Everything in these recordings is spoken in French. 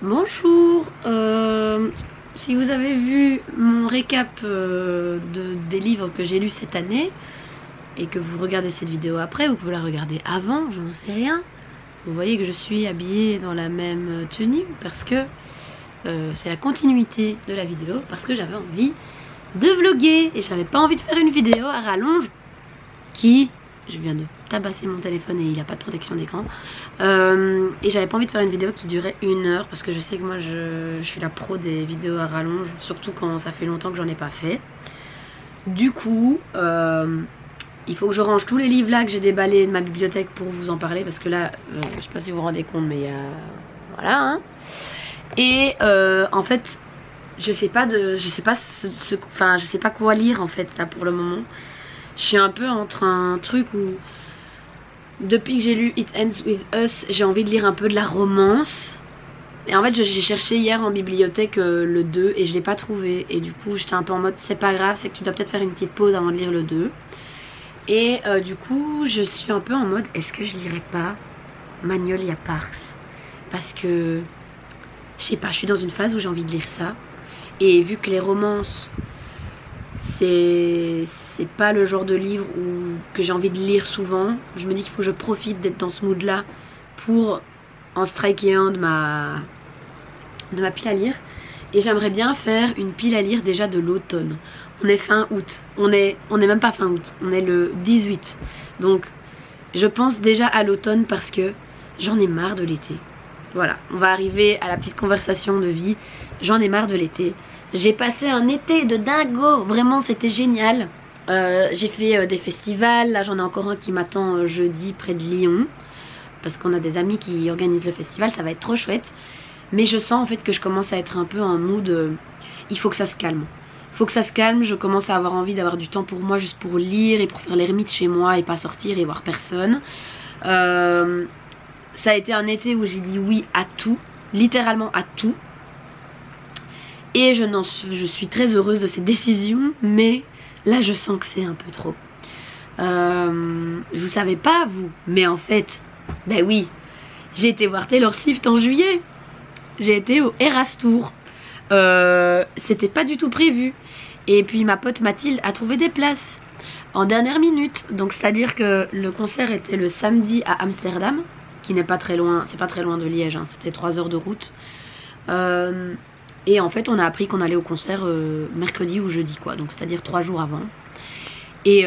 Bonjour, si vous avez vu mon récap des livres que j'ai lus cette année et que vous regardez cette vidéo après ou que vous la regardez avant, je n'en sais rien, vous voyez que je suis habillée dans la même tenue parce que c'est la continuité de la vidéo, parce que j'avais envie de vlogger et j'avais pas envie de faire une vidéo à rallonge qui... Je viens de tabasser mon téléphone et il n'a pas de protection d'écran. Et j'avais pas envie de faire une vidéo qui durait 1 heure parce que je sais que moi je suis la pro des vidéos à rallonge, surtout quand ça fait longtemps que j'en ai pas fait. Du coup, il faut que je range tous les livres là que j'ai déballés de ma bibliothèque pour vous en parler parce que là, je sais pas si vous vous rendez compte, mais il y a... Voilà, hein. Et en fait, je sais pas quoi lire en fait là pour le moment. Je suis un peu entre un truc où, depuis que j'ai lu It Ends With Us, j'ai envie de lire un peu de la romance. Et en fait j'ai cherché hier en bibliothèque le 2 et je l'ai pas trouvé. Et du coup j'étais un peu en mode c'est pas grave, c'est que tu dois peut-être faire une petite pause avant de lire le 2. Et du coup je suis un peu en mode est-ce que je lirais pas Magnolia Parks? Parce que je sais pas, je suis dans une phase où j'ai envie de lire ça. Et vu que les romances... c'est pas le genre de livre que j'ai envie de lire souvent. Je me dis qu'il faut que je profite d'être dans ce mood là pour en striker un de ma pile à lire. Et j'aimerais bien faire une pile à lire déjà de l'automne. On est fin août, on est même pas fin août, on est le 18. Donc je pense déjà à l'automne parce que j'en ai marre de l'été. Voilà, on va arriver à la petite conversation de vie. J'en ai marre de l'été. J'ai passé un été de dingo, vraiment c'était génial. J'ai fait des festivals, là j'en ai encore un qui m'attend jeudi près de Lyon. Parce qu'on a des amis qui organisent le festival, ça va être trop chouette. Mais je sens en fait que je commence à être un peu en mood, il faut que ça se calme. Il faut que ça se calme, je commence à avoir envie d'avoir du temps pour moi, juste pour lire et pour faire l'ermite chez moi et pas sortir et voir personne. Ça a été un été où j'ai dit oui à tout, littéralement à tout. Et je suis très heureuse de cette décision, mais là je sens que c'est un peu trop. Vous savez pas vous, mais en fait, ben oui, j'ai été voir Taylor Swift en juillet. J'ai été au Eras Tour. C'était pas du tout prévu. Et puis ma pote Mathilde a trouvé des places en dernière minute. Donc c'est à dire que le concert était le samedi à Amsterdam, qui n'est pas très loin, c'est pas très loin de Liège, hein, c'était 3 heures de route. Et en fait on a appris qu'on allait au concert mercredi ou jeudi quoi, donc c'est à dire 3 jours avant. Et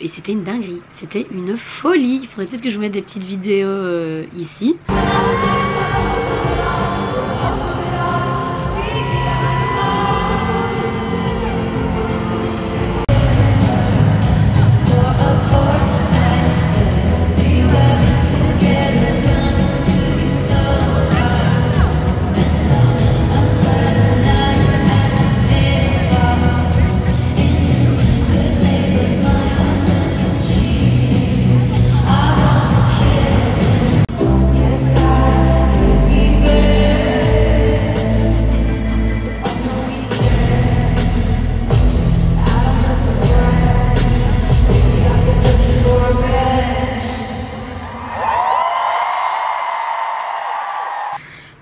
c'était une dinguerie, c'était une folie. Il faudrait peut-être que je vous mette des petites vidéos ici.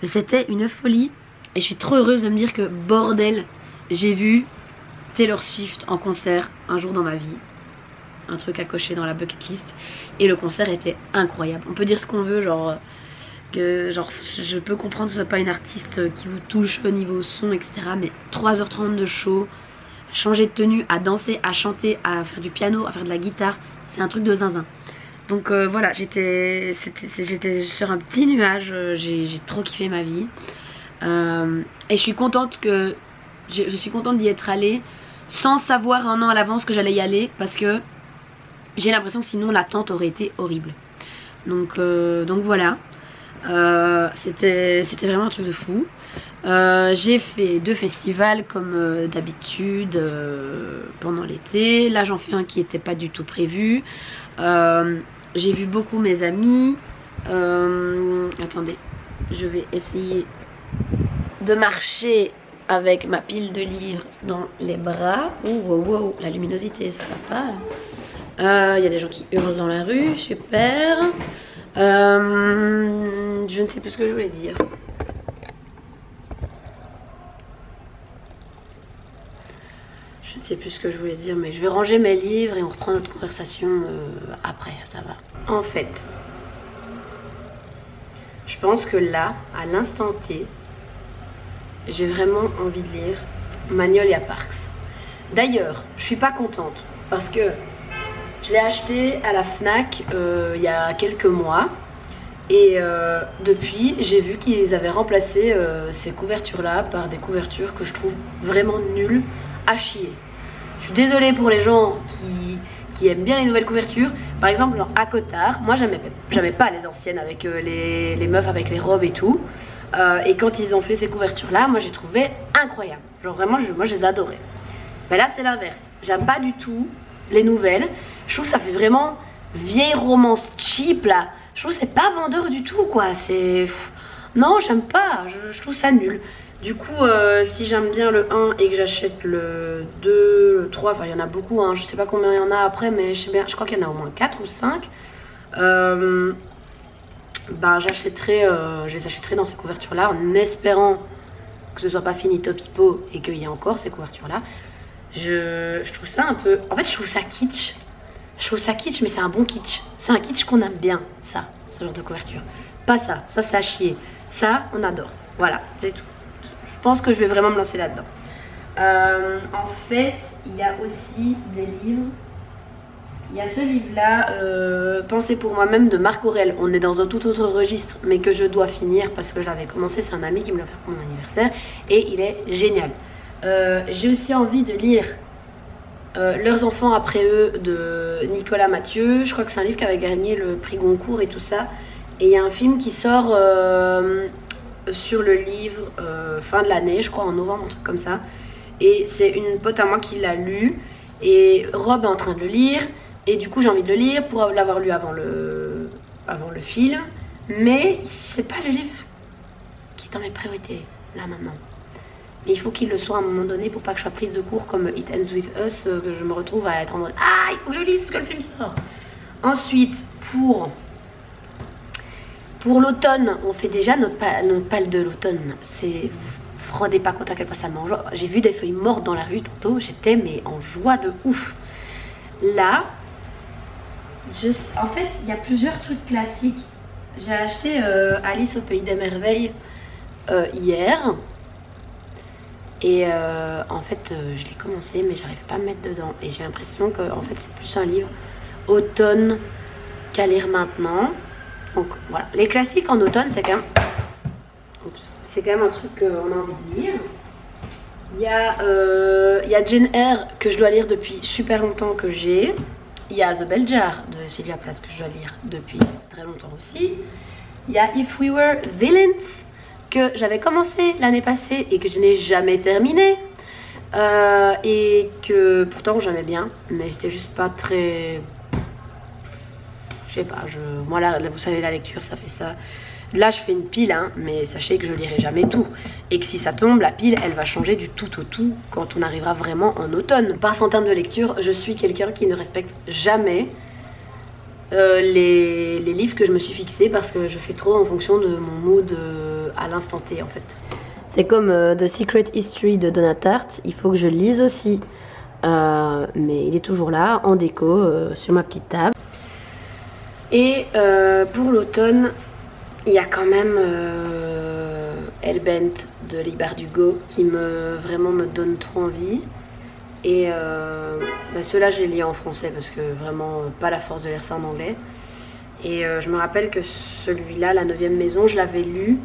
C'était une folie et je suis trop heureuse de me dire que bordel, j'ai vu Taylor Swift en concert un jour dans ma vie. Un truc à cocher dans la bucket list. Et le concert était incroyable. On peut dire ce qu'on veut, genre je peux comprendre que ce soit pas une artiste qui vous touche au niveau son, etc. Mais 3h30 de show, à changer de tenue, à danser, à chanter, à faire du piano, à faire de la guitare, c'est un truc de zinzin. Donc voilà, j'étais sur un petit nuage, j'ai trop kiffé ma vie. Et je suis contente d'y être allée sans savoir un an à l'avance que j'allais y aller, parce que j'ai l'impression que sinon l'attente aurait été horrible. Donc voilà, c'était vraiment un truc de fou. J'ai fait 2 festivals comme d'habitude pendant l'été. Là j'en fais un qui n'était pas du tout prévu. J'ai vu beaucoup mes amis. Attendez, je vais essayer de marcher avec ma pile de livres dans les bras. Oh, wow, wow, la luminosité, ça va pas. Il y a des gens qui hurlent dans la rue, super. Je ne sais plus ce que je voulais dire. Je ne sais plus ce que je voulais dire, mais je vais ranger mes livres et on reprend notre conversation après, ça va. En fait, je pense que là, à l'instant T, j'ai vraiment envie de lire Magnolia Parks. D'ailleurs, je suis pas contente parce que je l'ai acheté à la Fnac il y a quelques mois. Et depuis, j'ai vu qu'ils avaient remplacé ces couvertures-là par des couvertures que je trouve vraiment nulles à chier. Je suis désolée pour les gens qui aiment bien les nouvelles couvertures. Par exemple, à Cotard, moi j'aimais pas les anciennes avec les meufs avec les robes et tout. Et quand ils ont fait ces couvertures-là, moi j'ai trouvé incroyable. Genre vraiment, moi je les adorais. Mais là c'est l'inverse. J'aime pas du tout les nouvelles. Je trouve que ça fait vraiment vieille romance cheap là. Je trouve que c'est pas vendeur du tout quoi. C'est... Non, j'aime pas. Je trouve ça nul. Du coup, si j'aime bien le 1 et que j'achète le 2, le 3, enfin il y en a beaucoup, hein, je sais pas combien il y en a après, mais je crois qu'il y en a au moins 4 ou 5. Bah, je les achèterai dans ces couvertures-là en espérant que ce soit pas finito pipo et qu'il y ait encore ces couvertures-là. Je trouve ça un peu... En fait, je trouve ça kitsch. Je trouve ça kitsch, mais c'est un bon kitsch. C'est un kitsch qu'on aime bien, ça, ce genre de couverture. Pas ça, ça c'est à chier. Ça, on adore. Voilà, c'est tout. Je pense que je vais vraiment me lancer là-dedans. En fait, il y a aussi des livres. Il y a ce livre-là, Pensez pour moi-même de Marc Aurèle. On est dans un tout autre registre, mais que je dois finir parce que je l'avais commencé. C'est un ami qui me l'a fait pour mon anniversaire et il est génial. J'ai aussi envie de lire Leurs enfants après eux de Nicolas Mathieu. Je crois que c'est un livre qui avait gagné le prix Goncourt et tout ça. Et il y a un film qui sort sur le livre fin de l'année, je crois en novembre, un truc comme ça. Et c'est une pote à moi qui l'a lu. Et Rob est en train de le lire. Et du coup j'ai envie de le lire pour l'avoir lu avant le film. Mais c'est pas le livre qui est dans mes priorités, là maintenant. Mais il faut qu'il le soit à un moment donné pour pas que je sois prise de court comme It Ends With Us, que je me retrouve à être en mode « Ah, il faut que je lise ce que le film sort !» Ensuite, pour l'automne, on fait déjà notre palle de l'automne. Vous vous rendez pas compte à quel point ça mange. J'ai vu des feuilles mortes dans la rue tantôt, j'étais mais en joie de ouf. Là, en fait, il y a plusieurs trucs classiques. J'ai acheté Alice au Pays des Merveilles hier. Et en fait, je l'ai commencé, mais j'arrive pas à me mettre dedans. Et j'ai l'impression que en fait, c'est plus un livre automne qu'à lire maintenant. Donc voilà, les classiques en automne, c'est quand même un truc qu'on a envie de lire. Il y a Jane Eyre que je dois lire depuis super longtemps que j'ai. Il y a The Bell Jar de Sylvia Plath que je dois lire depuis très longtemps aussi. Il y a If We Were Villains que j'avais commencé l'année passée et que je n'ai jamais terminé. Et que pourtant j'aimais bien, mais j'étais juste pas très... Je sais pas, moi là, vous savez, la lecture ça fait ça. Là je fais une pile, hein, mais sachez que je lirai jamais tout. Et que si ça tombe, la pile elle va changer du tout au tout quand on arrivera vraiment en automne. Parce qu'en termes de lecture, je suis quelqu'un qui ne respecte jamais les livres que je me suis fixés parce que je fais trop en fonction de mon mood à l'instant T en fait. C'est comme The Secret History de Donna Tartt, il faut que je lise aussi. Mais il est toujours là, en déco, sur ma petite table. Et pour l'automne, il y a quand même Hellbent de Leigh Bardugo qui vraiment me donne trop envie. Et ceux-là je les lis en français parce que vraiment pas la force de lire ça en anglais. Et je me rappelle que celui-là, La 9e maison, je l'avais lu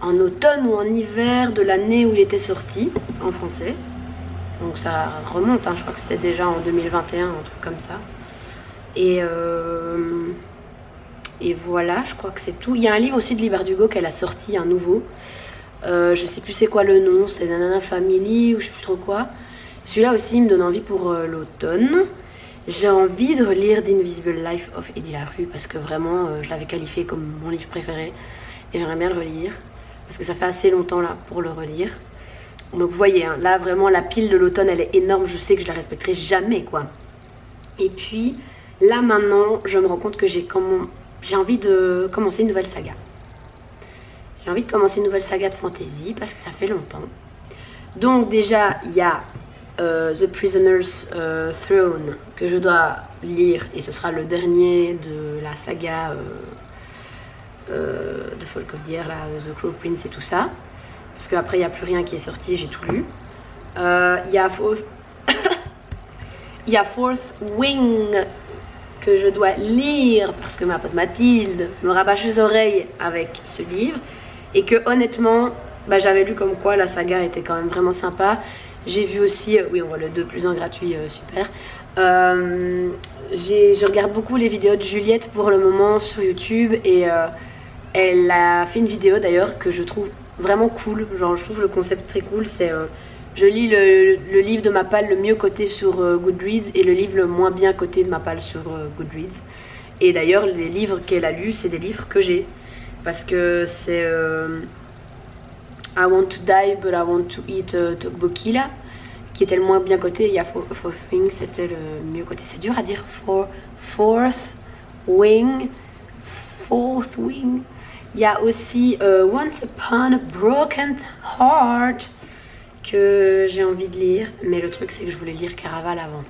en automne ou en hiver de l'année où il était sorti en français. Donc ça remonte, hein, je crois que c'était déjà en 2021, un truc comme ça. Et voilà, je crois que c'est tout. Il y a un livre aussi de Leigh Bardugo qu'elle a sorti, un nouveau. Je sais plus c'est quoi le nom, c'est Nana Family ou je sais plus trop quoi. Celui-là aussi il me donne envie pour l'automne. J'ai envie de relire The Invisible Life of Eddie LaRue parce que vraiment je l'avais qualifié comme mon livre préféré. Et j'aimerais bien le relire parce que ça fait assez longtemps là pour le relire. Donc vous voyez, hein, là vraiment la pile de l'automne elle est énorme, je sais que je la respecterai jamais quoi. Et puis là maintenant je me rends compte que j'ai envie de commencer une nouvelle saga. J'ai envie de commencer une nouvelle saga de fantasy parce que ça fait longtemps. Donc déjà il y a The Prisoner's Throne que je dois lire et ce sera le dernier de la saga de Folk of the Air, là, The Crow Prince et tout ça. Parce qu'après il n'y a plus rien qui est sorti, j'ai tout lu. Il y a Fourth Wing que je dois lire parce que ma pote Mathilde me rabâche les oreilles avec ce livre. Et que honnêtement, bah, j'avais lu comme quoi la saga était quand même vraiment sympa. J'ai vu aussi, oui on voit le 2 plus 1 gratuit, super. Je regarde beaucoup les vidéos de Juliette pour le moment sur YouTube. Et elle a fait une vidéo d'ailleurs que je trouve vraiment cool. Genre je trouve le concept très cool. C'est je lis le livre de Mappal le mieux coté sur Goodreads et le livre le moins bien coté de Mappal sur Goodreads. Et d'ailleurs les livres qu'elle a lus c'est des livres que j'ai. Parce que c'est I Want to Die but I Want to Eat Tteokbokki là, qui était le moins bien coté. Il y a Fourth Wing, c'était le mieux coté. C'est dur à dire. Fourth Wing. Il y a aussi Once Upon a Broken Heart que j'ai envie de lire. Mais le truc c'est que je voulais lire Caraval avant.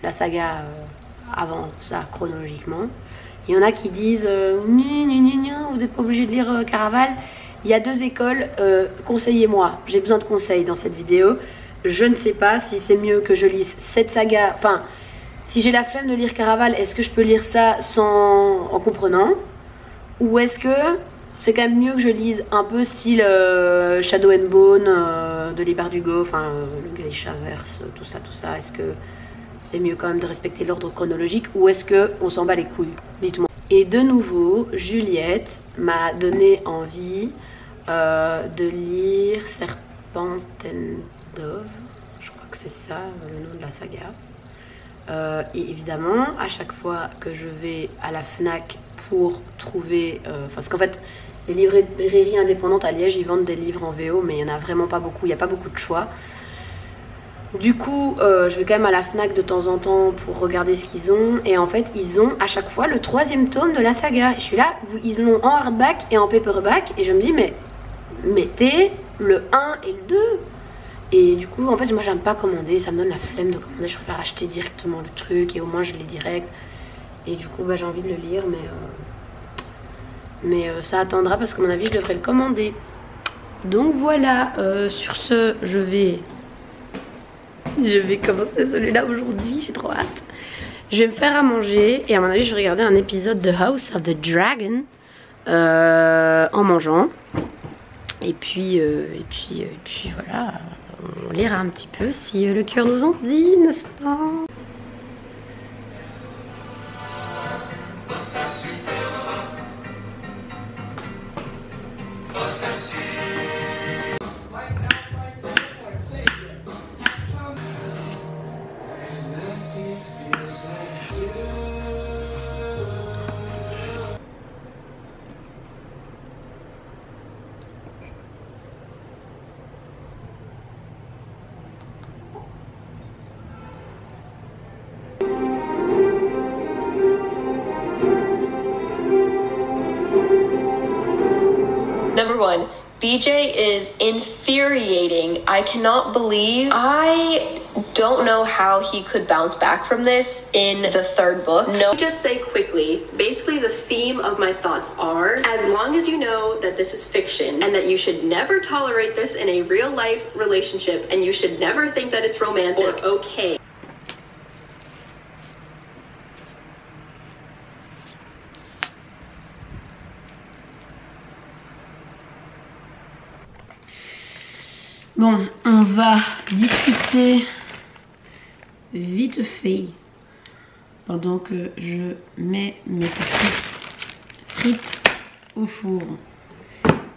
La saga avant ça chronologiquement. Il y en a qui disent vous n'êtes pas obligé de lire Caraval. Il y a 2 écoles, conseillez-moi. J'ai besoin de conseils dans cette vidéo. Je ne sais pas si c'est mieux que je lise cette saga. Enfin, si j'ai la flemme de lire Caraval, est-ce que je peux lire ça en comprenant? Ou est-ce que c'est quand même mieux que je lise un peu style Shadow and Bone de Libar Dugo, enfin le Grishaverse, tout ça. Est-ce que c'est mieux quand même de respecter l'ordre chronologique ou est-ce qu'on s'en bat les couilles? Dites-moi. Et de nouveau, Juliette m'a donné envie de lire Serpent and Dove. Je crois que c'est ça le nom de la saga. Et évidemment, à chaque fois que je vais à la FNAC pour trouver... parce qu'en fait, les librairies indépendantes à Liège, ils vendent des livres en VO, mais il n'y en a vraiment pas beaucoup, il n'y a pas beaucoup de choix. Du coup, je vais quand même à la FNAC de temps en temps pour regarder ce qu'ils ont. Et en fait, ils ont à chaque fois le 3e tome de la saga. Et je suis là, ils l'ont en hardback et en paperback. Et je me dis, mais mettez le 1 et le 2. Et du coup, en fait, moi, j'aime pas commander. Ça me donne la flemme de commander. Je préfère acheter directement le truc et au moins, je l'ai direct. Et du coup, bah, j'ai envie de le lire. Mais ça attendra parce qu'à mon avis, je devrais le commander. Donc voilà, sur ce, je vais commencer celui-là aujourd'hui, j'ai trop hâte. Je vais me faire à manger et à mon avis je vais regarder un épisode de House of the Dragon en mangeant. Et puis voilà, on lira un petit peu si le cœur nous en dit, n'est-ce pas? Number 1, BJ is infuriating. I cannot believe, I don't know how he could bounce back from this in the 3rd book. No, just say quickly, basically the theme of my thoughts are, as long as you know that this is fiction and that you should never tolerate this in a real life relationship and you should never think that it's romantic or okay. Bon, on va discuter vite fait pendant que je mets mes petites frites au four.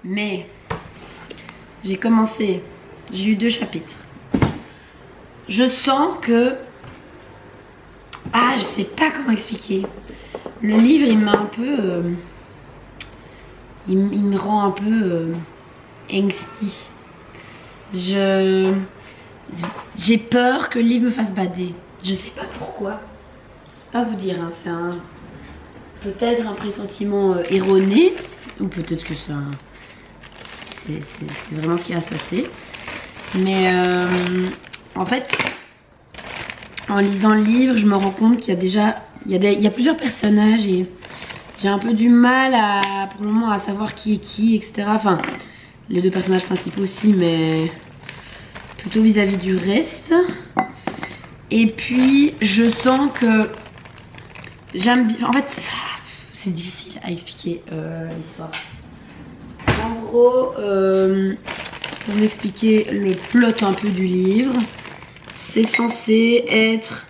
Mais j'ai commencé, j'ai eu 2 chapitres. Je sens que... Ah, je sais pas comment expliquer. Le livre, il m'a un peu... il me rend un peu angsty. J'ai peur que le livre me fasse bader. Je sais pas pourquoi. Je sais pas vous dire, hein. C'est peut-être un pressentiment erroné. Ou peut-être que ça... c'est vraiment ce qui va se passer. Mais en fait, en lisant le livre, je me rends compte qu'il y a déjà... Il y a plusieurs personnages et j'ai un peu du mal pour le moment à savoir qui est qui, etc. Enfin, les deux personnages principaux aussi, mais plutôt vis-à-vis du reste. Et puis, je sens que j'aime bien... En fait, c'est difficile à expliquer l'histoire. En gros, pour vous expliquer le plot un peu du livre, c'est censé être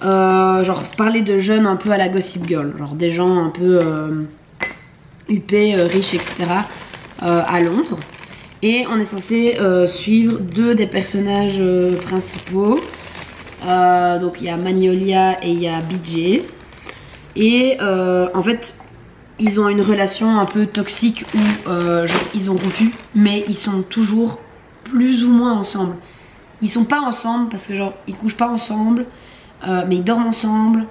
genre parler de jeunes un peu à la Gossip Girl, genre des gens un peu huppés, riches, etc. À Londres. Et on est censé suivre deux des personnages principaux. Donc il y a Magnolia et il y a BJ. Et en fait, ils ont une relation un peu toxique où genre, ils ont rompu, mais ils sont toujours plus ou moins ensemble. Ils sont pas ensemble parce que genre ils couchent pas ensemble, mais ils dorment ensemble.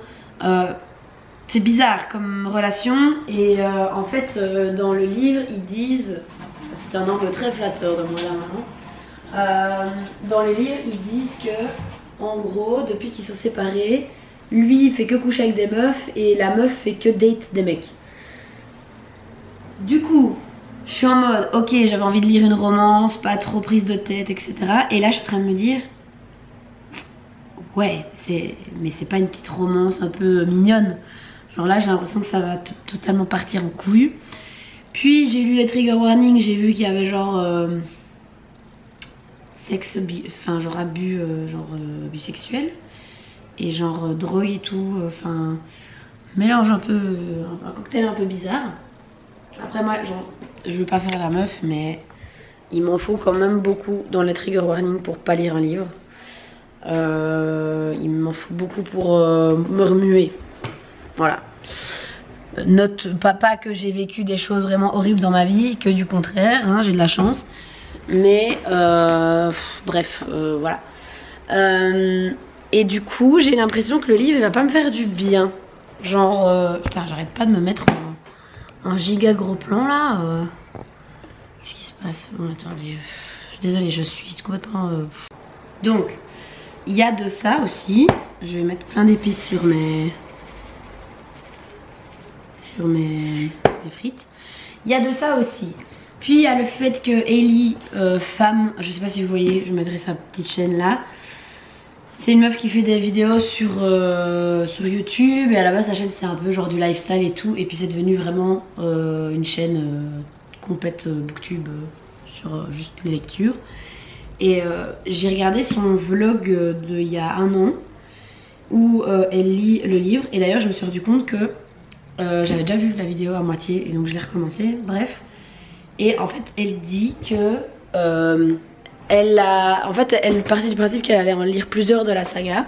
C'est bizarre comme relation. Et en fait, dans le livre, ils disent, c'est un angle très flatteur de moi là maintenant. Dans le livre, ils disent que, en gros, depuis qu'ils sont séparés, lui il fait que coucher avec des meufs et la meuf fait que date des mecs. Du coup, je suis en mode, ok, j'avais envie de lire une romance, pas trop prise de tête, etc. Et là, je suis en train de me dire, ouais, mais c'est pas une petite romance un peu mignonne. Genre là, j'ai l'impression que ça va totalement partir en couille. Puis, j'ai lu les trigger warnings, j'ai vu qu'il y avait genre enfin genre abus, abus sexuel. Et genre drogue et tout, enfin mélange un peu, un cocktail un peu bizarre. Après moi, genre, je veux pas faire la meuf, mais il m'en faut quand même beaucoup dans les trigger warnings pour pas lire un livre. Il m'en faut beaucoup pour me remuer. Voilà. Note pas que j'ai vécu des choses vraiment horribles dans ma vie, que du contraire, hein, j'ai de la chance. Mais bref, voilà. Et du coup, j'ai l'impression que le livre il va pas me faire du bien. Genre, putain, j'arrête pas de me mettre un giga gros plan là. Qu'est-ce qui se passe? Bon, attendez, je suis désolée, je suis complètement... Donc, il y a de ça aussi. Je vais mettre plein d'épices sur mes frites. Il y a de ça aussi. Puis il y a le fait que Ellie, femme, je sais pas si vous voyez, je mettrai sa petite chaîne là. C'est une meuf qui fait des vidéos sur YouTube et à la base sa chaîne c'est un peu genre du lifestyle et tout. Et puis c'est devenu vraiment une chaîne complète booktube sur juste les lectures. Et j'ai regardé son vlog d'il y a un an où elle lit le livre. Et d'ailleurs je me suis rendu compte que j'avais déjà vu la vidéo à moitié et donc je l'ai recommencé, bref. Et en fait elle dit que... en fait, elle partait du principe qu'elle allait en lire plusieurs de la saga.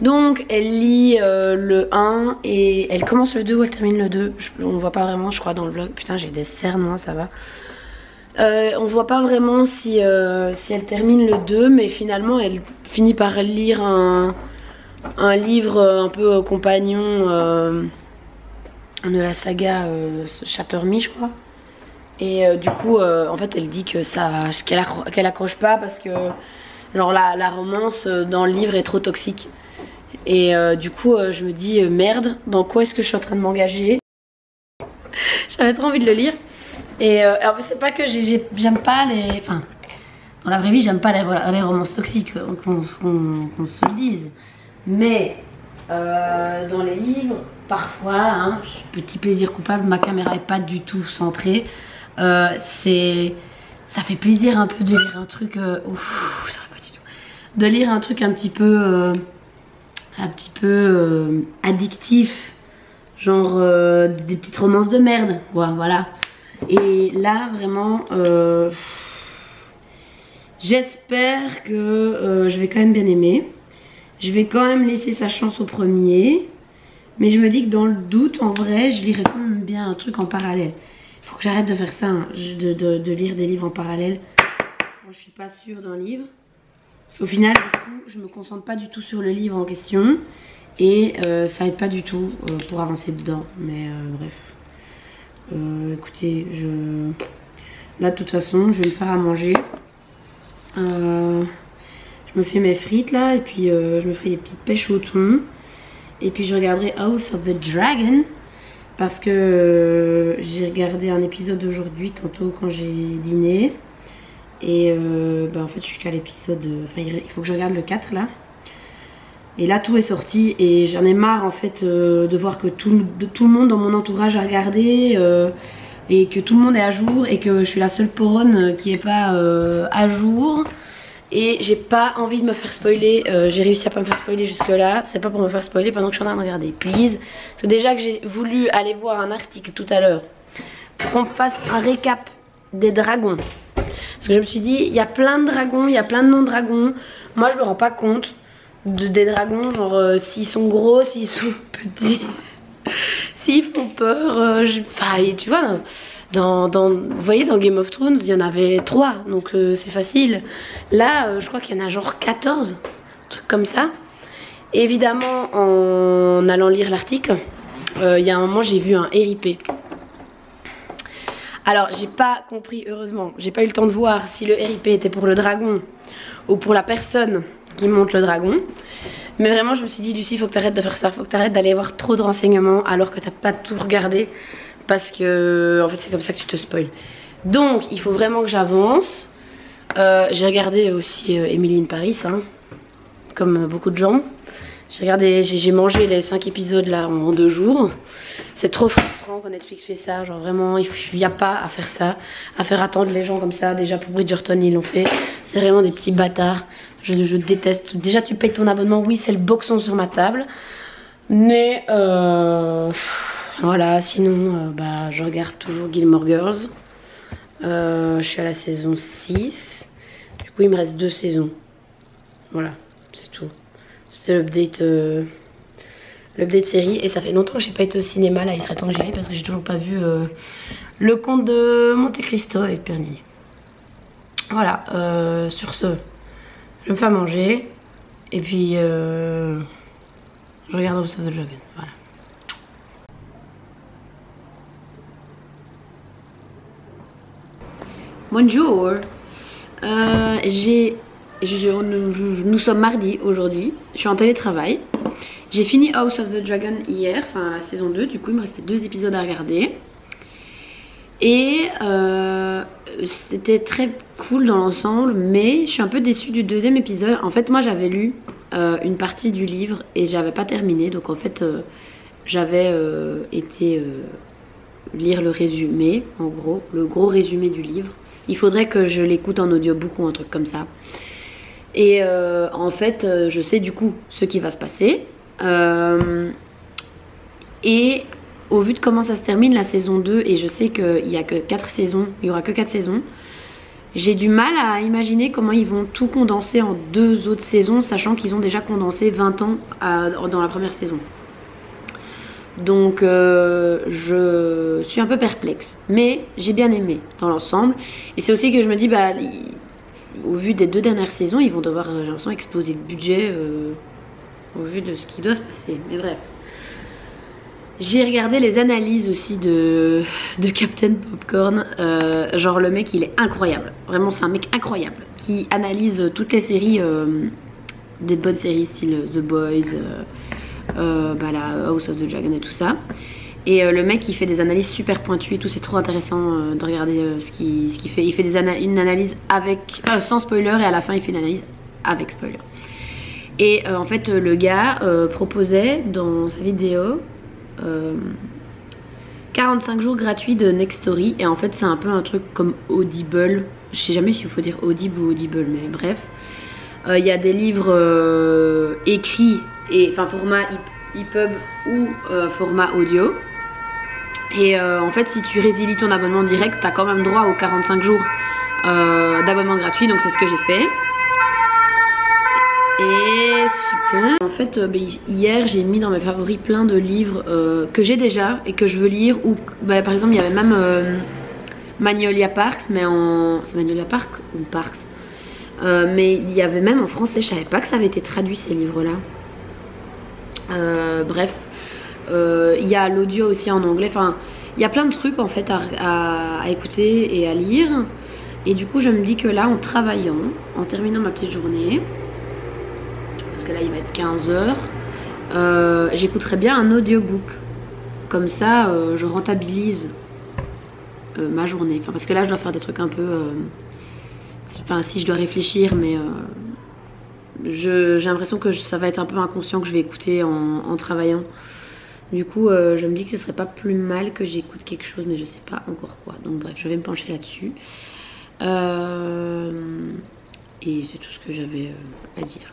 Donc, elle lit le 1 et elle commence le 2 ou elle termine le 2. On voit pas vraiment, je crois, dans le vlog. Putain, j'ai des cernes, moi, ça va. On voit pas vraiment si elle termine le 2, mais finalement, elle finit par lire un livre un peu compagnon de la saga Chattermy, je crois. Et du coup, en fait, elle dit que qu'elle accroche pas parce que genre la romance dans le livre est trop toxique. Et du coup, je me dis merde, dans quoi est-ce que je suis en train de m'engager? J'avais trop envie de le lire. Et alors, c'est pas que j'aime pas les... Enfin, dans la vraie vie, j'aime pas les romances toxiques, qu'on se le dise. Mais dans les livres, parfois, hein, petit plaisir coupable, ma caméra est pas du tout centrée. Ça fait plaisir un peu de lire un truc ouf, ça va pas du tout. De lire un truc un petit peu addictif, genre des petites romances de merde, ouais, voilà. Et là vraiment j'espère que je vais quand même bien aimer. Je vais quand même laisser sa chance au premier, mais je me dis que dans le doute, en vrai, je lirai quand même bien un truc en parallèle. Faut que j'arrête de faire ça, hein, de lire des livres en parallèle. Moi, je suis pas sûre d'un livre. Parce qu'au final, du coup, je me concentre pas du tout sur le livre en question. Et ça aide pas du tout pour avancer dedans. Mais bref. Écoutez, là, de toute façon, je vais me faire à manger. Je me fais mes frites là et puis je me ferai des petites pêches au thon. Et puis je regarderai House of the Dragon parce que j'ai regardé un épisode aujourd'hui tantôt quand j'ai dîné. Et en fait je suis qu'à l'épisode, enfin il faut que je regarde le 4 là. Et là tout est sorti et j'en ai marre en fait de voir que tout le monde dans mon entourage a regardé et que tout le monde est à jour et que je suis la seule poronne qui est pas à jour. Et j'ai pas envie de me faire spoiler, j'ai réussi à pas me faire spoiler jusque là. C'est pas pour me faire spoiler pendant que je suis en train de regarder, please. Parce que déjà que j'ai voulu aller voir un article tout à l'heure pour qu'on fasse un récap des dragons. Parce que je me suis dit, il y a plein de dragons, il y a plein de noms de dragons. Moi je me rends pas compte des dragons, genre s'ils sont gros, s'ils sont petits, s'ils font peur. Enfin, tu vois, vous voyez dans Game of Thrones, il y en avait 3, donc c'est facile. Là, je crois qu'il y en a genre 14, trucs comme ça. Et évidemment, en allant lire l'article, il y a un moment, j'ai vu un RIP. Alors, j'ai pas compris, heureusement, j'ai pas eu le temps de voir si le RIP était pour le dragon ou pour la personne qui monte le dragon. Mais vraiment je me suis dit, Lucie, faut que t'arrêtes de faire ça, faut que t'arrêtes d'aller voir trop de renseignements alors que t'as pas tout regardé, parce que en fait c'est comme ça que tu te spoil. Donc il faut vraiment que j'avance. J'ai regardé aussi Emily in Paris, hein, comme beaucoup de gens. J'ai mangé les 5 épisodes là en 2 jours. C'est trop frustrant quand Netflix fait ça, genre vraiment il n'y a pas à faire ça, à faire attendre les gens comme ça. Déjà pour Bridgerton ils l'ont fait, c'est vraiment des petits bâtards. Je déteste. Déjà tu payes ton abonnement, oui c'est le boxon sur ma table. Mais voilà, sinon je regarde toujours Gilmore Girls. Je suis à la saison 6. Du coup il me reste 2 saisons. Voilà, c'est tout. C'est l'update série. Et ça fait longtemps que j'ai pas été au cinéma, là il serait temps que j'y aille parce que j'ai toujours pas vu le conte de Monte Cristo avec Pernini. Voilà, sur ce je me fais à manger et puis je regarde House of the Dragon. Voilà. Bonjour. Nous sommes mardi aujourd'hui. Je suis en télétravail. J'ai fini House of the Dragon hier, enfin la saison 2. Du coup il me restait 2 épisodes à regarder. Et c'était très cool dans l'ensemble, mais je suis un peu déçue du 2e épisode. En fait moi j'avais lu une partie du livre et j'avais pas terminé. Donc en fait j'avais été lire le résumé, en gros, le gros résumé du livre. Il faudrait que je l'écoute en audiobook ou un truc comme ça. Et en fait je sais du coup ce qui va se passer. Et au vu de comment ça se termine la saison 2, et je sais qu'il n'y a que 4 saisons, il y aura que 4 saisons, j'ai du mal à imaginer comment ils vont tout condenser en 2 autres saisons, sachant qu'ils ont déjà condensé 20 ans dans la première saison. Donc je suis un peu perplexe, mais j'ai bien aimé dans l'ensemble. Et c'est aussi que je me dis, au vu des 2 dernières saisons, ils vont devoir, j'ai l'impression, exploser le budget au vu de ce qui doit se passer. Mais bref. J'ai regardé les analyses aussi de Captain Popcorn. Genre le mec il est incroyable. Vraiment c'est un mec incroyable qui analyse toutes les séries, des bonnes séries style The Boys, la House of the Dragon et tout ça. Et le mec il fait des analyses super pointues et tout. C'est trop intéressant de regarder ce qu'il fait. Il fait une analyse avec sans spoiler et à la fin il fait une analyse avec spoiler. Et en fait le gars proposait dans sa vidéo 45 jours gratuits de Nextory. Et en fait c'est un peu un truc comme Audible. Je sais jamais s'il faut dire Audible ou Audible, mais bref. Il y a des livres écrits, et enfin format EPUB ou format audio. Et en fait si tu résilies ton abonnement direct, t'as quand même droit aux 45 jours d'abonnement gratuit. Donc c'est ce que j'ai fait. Et super. En fait hier j'ai mis dans mes favoris plein de livres que j'ai déjà et que je veux lire. Ou par exemple il y avait même Magnolia Parks, mais c'est Magnolia Park ou Parks, mais il y avait même en français. Je savais pas que ça avait été traduit ces livres là. Bref, il y a l'audio aussi en anglais. Enfin il y a plein de trucs en fait à écouter et à lire. Et du coup je me dis que là en travaillant, en terminant ma petite journée, parce que là il va être 15h, j'écouterai bien un audiobook. Comme ça je rentabilise ma journée. Enfin parce que là je dois faire des trucs un peu... Enfin si je dois réfléchir, mais j'ai l'impression que ça va être un peu inconscient que je vais écouter en travaillant. Du coup je me dis que ce serait pas plus mal que j'écoute quelque chose, mais je sais pas encore quoi. Donc bref, je vais me pencher là-dessus. Et c'est tout ce que j'avais à dire.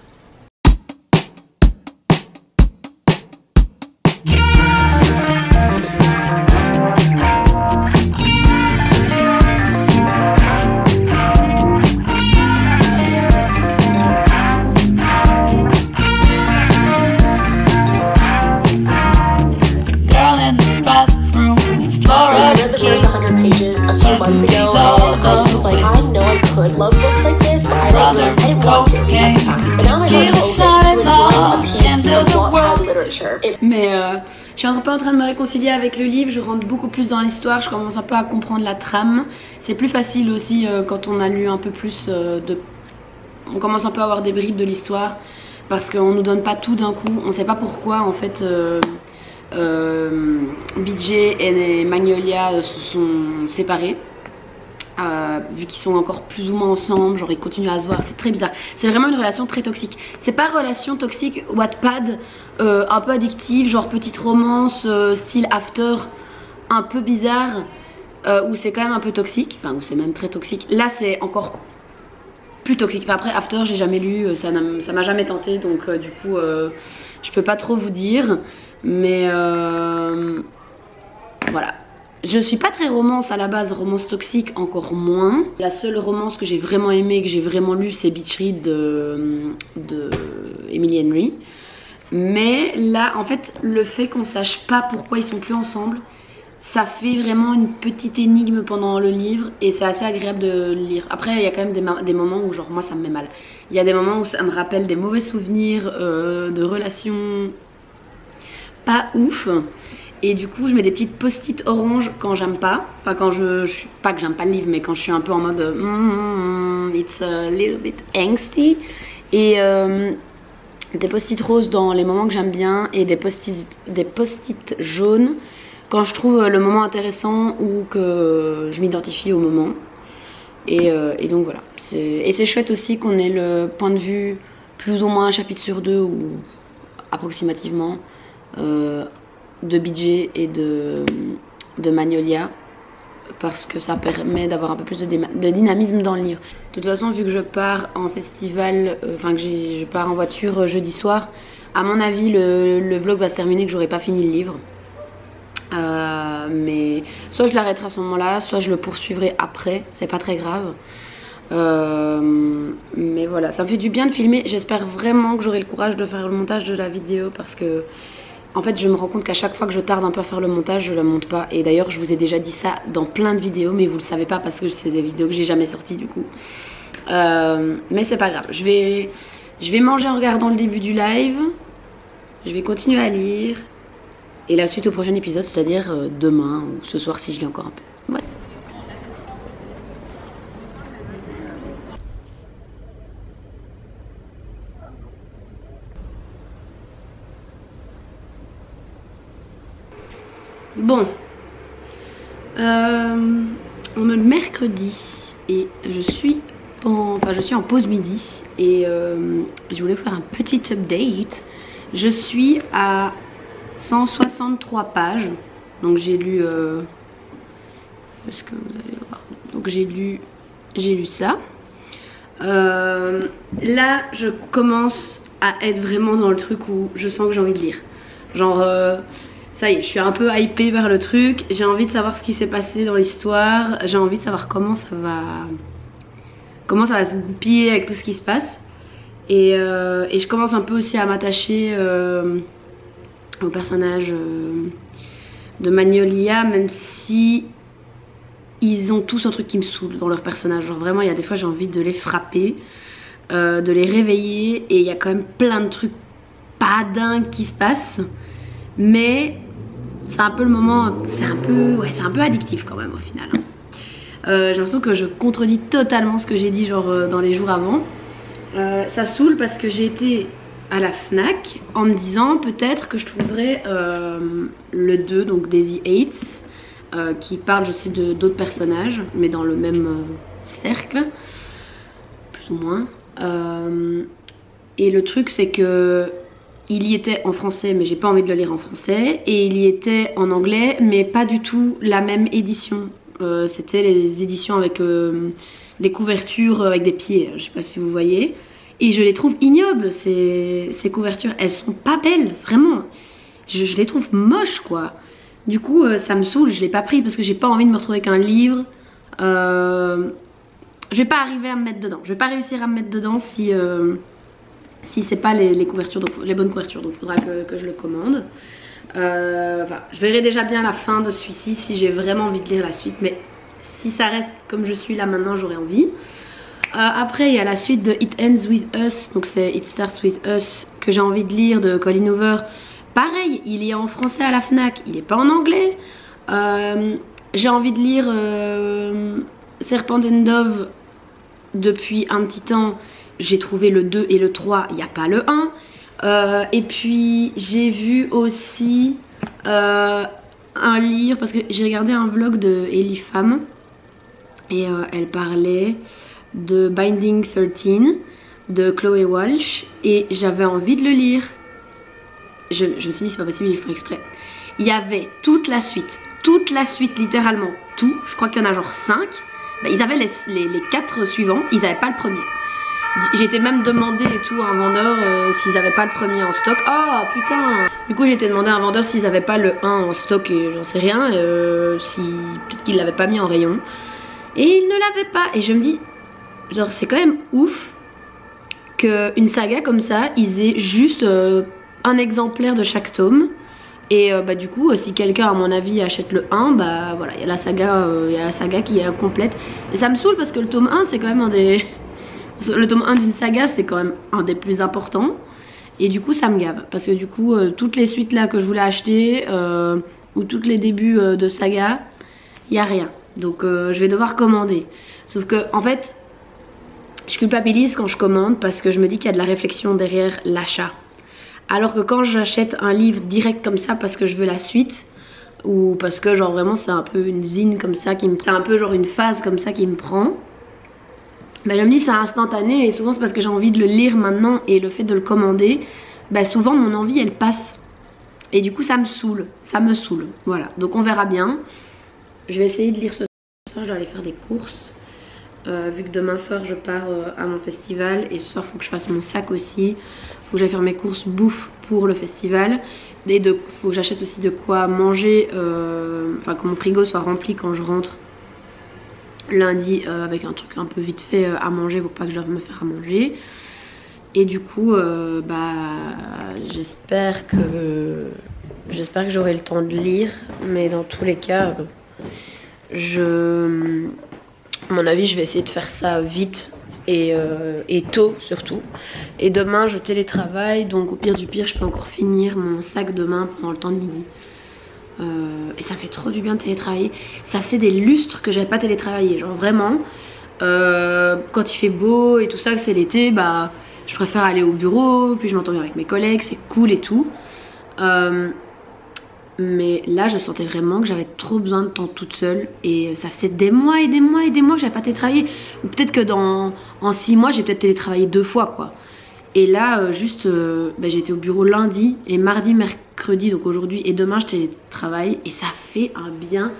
Mais je suis un peu en train de me réconcilier avec le livre, je rentre beaucoup plus dans l'histoire, je commence un peu à comprendre la trame. C'est plus facile aussi quand on a lu un peu plus on commence un peu à avoir des bribes de l'histoire, parce qu'on nous donne pas tout d'un coup, on sait pas pourquoi en fait BJ et Magnolia se sont séparés. Vu qu'ils sont encore plus ou moins ensemble, genre ils continuent à se voir, c'est très bizarre. C'est vraiment une relation très toxique. C'est pas relation toxique Wattpad, un peu addictive, genre petite romance style After, un peu bizarre, où c'est quand même un peu toxique, enfin où c'est même très toxique. Là c'est encore plus toxique. Enfin, après After j'ai jamais lu, ça m'a jamais tenté, donc du coup je peux pas trop vous dire, mais voilà. Je suis pas très romance à la base, romance toxique encore moins. La seule romance que j'ai vraiment aimée, que j'ai vraiment lue, c'est Beach Read de Emily Henry. Mais là, en fait, le fait qu'on sache pas pourquoi ils sont plus ensemble, ça fait vraiment une petite énigme pendant le livre et c'est assez agréable de lire. Après, il y a quand même des moments où genre moi ça me met mal. Il y a des moments où ça me rappelle des mauvais souvenirs de relations pas ouf. Et du coup je mets des petites post-it orange quand j'aime pas. Enfin quand je suis pas que j'aime pas le livre, mais quand je suis un peu en mode it's a little bit angsty. Et des post-it roses dans les moments que j'aime bien. Et des post-it jaunes quand je trouve le moment intéressant ou que je m'identifie au moment. Et donc voilà. Et c'est chouette aussi qu'on ait le point de vue plus ou moins un chapitre sur deux ou approximativement de BJ et de Magnolia, parce que ça permet d'avoir un peu plus de dynamisme dans le livre. De toute façon, vu que je pars en festival, enfin que je pars en voiture jeudi soir, à mon avis le vlog va se terminer que j'aurai pas fini le livre. Mais soit je l'arrêterai à ce moment là, soit je le poursuivrai après, c'est pas très grave. Mais voilà, ça me fait du bien de filmer. J'espère vraiment que j'aurai le courage de faire le montage de la vidéo, parce que en fait je me rends compte qu'à chaque fois que je tarde un peu à faire le montage, je la monte pas. Et d'ailleurs je vous ai déjà dit ça dans plein de vidéos, mais vous le savez pas parce que c'est des vidéos que j'ai jamais sorties du coup. Mais c'est pas grave, je vais manger en regardant le début du live. Je vais continuer à lire. Et la suite au prochain épisode, c'est-à-dire demain ou ce soir si je lis encore un peu. Ouais. Bon, on est le mercredi et je suis en pause midi et je voulais vous faire un petit update. Je suis à 163 pages, donc j'ai lu est-ce que vous allez voir, donc j'ai lu ça. Là je commence à être vraiment dans le truc où je sens que j'ai envie de lire, genre ça y est, je suis un peu hypée vers le truc, j'ai envie de savoir ce qui s'est passé dans l'histoire, j'ai envie de savoir comment ça va se goupiller avec tout ce qui se passe. Et je commence un peu aussi à m'attacher au personnage de Magnolia, même si ils ont tous un truc qui me saoule dans leur personnage. Genre vraiment il y a des fois j'ai envie de les frapper, de les réveiller, et il y a quand même plein de trucs pas dingues qui se passent. Mais c'est un peu le moment, c'est un peu addictif quand même au final. J'ai l'impression que je contredis totalement ce que j'ai dit genre dans les jours avant. Ça saoule parce que j'ai été à la Fnac en me disant peut-être que je trouverais le 2, donc Daisy Hates, qui parle je sais d'autres personnages mais dans le même cercle plus ou moins, et le truc c'est que il y était en français mais j'ai pas envie de le lire en français, et il y était en anglais mais pas du tout la même édition. C'était les éditions avec les couvertures avec des pieds, je sais pas si vous voyez, et je les trouve ignobles ces couvertures, elles sont pas belles vraiment, je les trouve moches quoi. Du coup ça me saoule, je l'ai pas pris parce que j'ai pas envie de me retrouver avec un livre, je vais pas arriver à me mettre dedans, je vais pas réussir à me mettre dedans si c'est pas les couvertures, donc, les bonnes couvertures, donc il faudra que je le commande. Enfin, je verrai déjà bien la fin de celui-ci si j'ai vraiment envie de lire la suite, mais si ça reste comme je suis là maintenant j'aurais envie. Après il y a la suite de It Ends With Us, donc c'est It Starts With Us que j'ai envie de lire de Colleen Hoover. Pareil, il est en français à la Fnac, il est pas en anglais. J'ai envie de lire Serpent and Dove depuis un petit temps. J'ai trouvé le 2 et le 3, il n'y a pas le 1. Et puis j'ai vu aussi un livre, parce que j'ai regardé un vlog de Ellie Femme et elle parlait de Binding 13 de Chloé Walsh et j'avais envie de le lire. Je me suis dit c'est pas possible, il faut exprès. Il y avait toute la suite littéralement tout, je crois qu'il y en a genre 5. Bah, ils avaient les 4 suivants, ils n'avaient pas le premier. J'ai été même demandé et tout à un vendeur s'ils avaient pas le premier en stock. Oh putain. Du coup j'ai été demandé à un vendeur s'ils avaient pas le 1 en stock et j'en sais rien, si peut-être qu'ils l'avaient pas mis en rayon. Et ils ne l'avaient pas. Et je me dis, genre c'est quand même ouf qu'une saga comme ça, ils aient juste un exemplaire de chaque tome. Et bah du coup si quelqu'un à mon avis achète le 1, bah voilà, il y a la saga qui est complète. Et ça me saoule parce que le tome 1 c'est quand même un des... Le tome 1 d'une saga c'est quand même un des plus importants. Et du coup ça me gave. Parce que du coup toutes les suites là que je voulais acheter ou tous les débuts de saga, il n'y a rien. Donc je vais devoir commander. Sauf que en fait je culpabilise quand je commande parce que je me dis qu'il y a de la réflexion derrière l'achat. Alors que quand j'achète un livre direct comme ça parce que je veux la suite, ou parce que genre vraiment c'est un peu une zine comme ça qui me... C'est un peu genre une phase comme ça qui me prend, bah je me dis c'est instantané et souvent c'est parce que j'ai envie de le lire maintenant et le fait de le commander, bah souvent mon envie elle passe. Et du coup ça me saoule, voilà. Donc on verra bien. Je vais essayer de lire ce soir, je dois aller faire des courses. Vu que demain soir je pars à mon festival et ce soir il faut que je fasse mon sac aussi, faut que j'aille faire mes courses bouffe pour le festival et faut que j'achète aussi de quoi manger, enfin que mon frigo soit rempli quand je rentre lundi avec un truc un peu vite fait à manger pour pas que je doive me faire à manger. Et du coup bah j'espère que j'aurai le temps de lire, mais dans tous les cas à mon avis je vais essayer de faire ça vite et tôt surtout. Et demain je télétravaille, donc au pire du pire je peux encore finir mon sac demain pendant le temps de midi. Et ça me fait trop du bien de télétravailler. Ça faisait des lustres que j'avais pas télétravaillé, genre vraiment quand il fait beau et tout ça, que c'est l'été, bah je préfère aller au bureau, puis je m'entends bien avec mes collègues, c'est cool et tout. Mais là je sentais vraiment que j'avais trop besoin de temps toute seule. Et ça faisait des mois et des mois et des mois que j'avais pas télétravaillé. Ou peut-être que en 6 mois j'ai peut-être télétravaillé 2 fois quoi. Et là juste bah, j'ai été au bureau lundi et mardi, mercredi, donc aujourd'hui et demain je télétravaille. Et ça fait un bien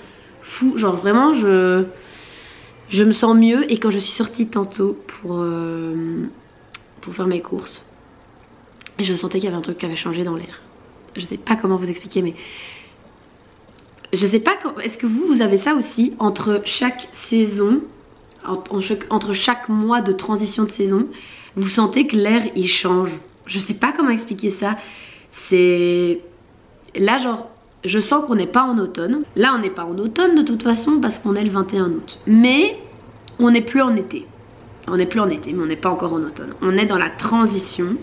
fou. Genre vraiment je me sens mieux. Et quand je suis sortie tantôt pour faire mes courses, je sentais qu'il y avait un truc qui avait changé dans l'air. Je sais pas comment vous expliquer, mais je sais pas, est-ce que vous avez ça aussi entre chaque saison, entre chaque mois de transition de saison, vous sentez que l'air il change? Je sais pas comment expliquer ça. C'est là genre je sens qu'on n'est pas en automne. Là on n'est pas en automne de toute façon parce qu'on est le 21 août, mais on n'est plus en été. On n'est plus en été, mais on n'est pas encore en automne. On est dans la transition.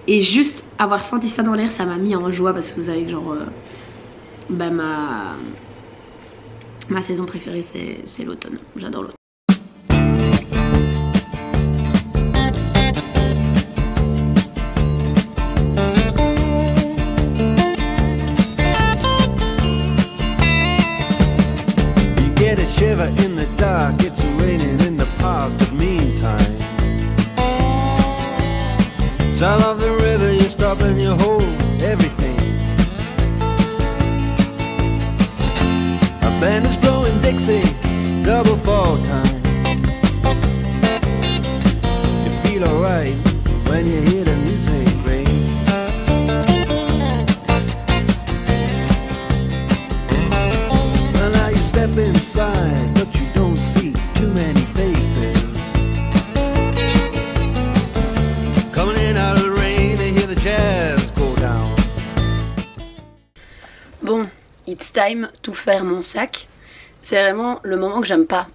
Et juste avoir senti ça dans l'air, ça m'a mis en joie parce que vous savez que genre bah Ma saison préférée c'est l'automne, j'adore l'automne. Shiver in the dark, it's raining in the park, but meantime sound of the river, you stop and you hold everything. A band is blowing Dixie, double fall time. You feel alright when you hear the music ring. Well, now you step inside, but you don't see too many faces coming in out of the rain and hear the jazz go down. Bon, it's time to faire mon sac. C'est vraiment le moment que j'aime pas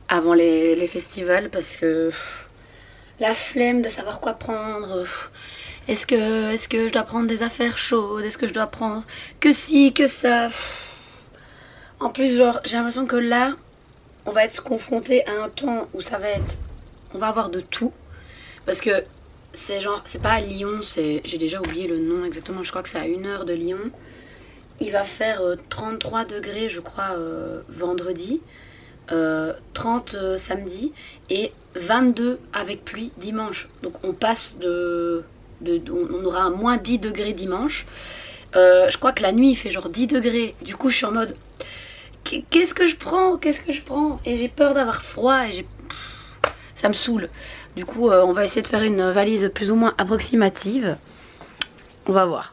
avant les festivals parce que la flemme de savoir quoi prendre. Est-ce que je dois prendre des affaires chaudes? Est-ce que je dois prendre que ci, que ça? En plus, genre, j'ai l'impression que là, on va être confronté à un temps où ça va être... On va avoir de tout. Parce que c'est genre, c'est pas à Lyon, j'ai déjà oublié le nom exactement, je crois que c'est à 1 heure de Lyon. Il va faire 33 degrés, je crois, vendredi, 30 samedi et 22 avec pluie dimanche. Donc on passe on aura un moins 10 degrés dimanche. Je crois que la nuit il fait genre 10 degrés. Du coup je suis en mode qu'est-ce que je prends? Et j'ai peur d'avoir froid et ça me saoule. Du coup on va essayer de faire une valise plus ou moins approximative. On va voir.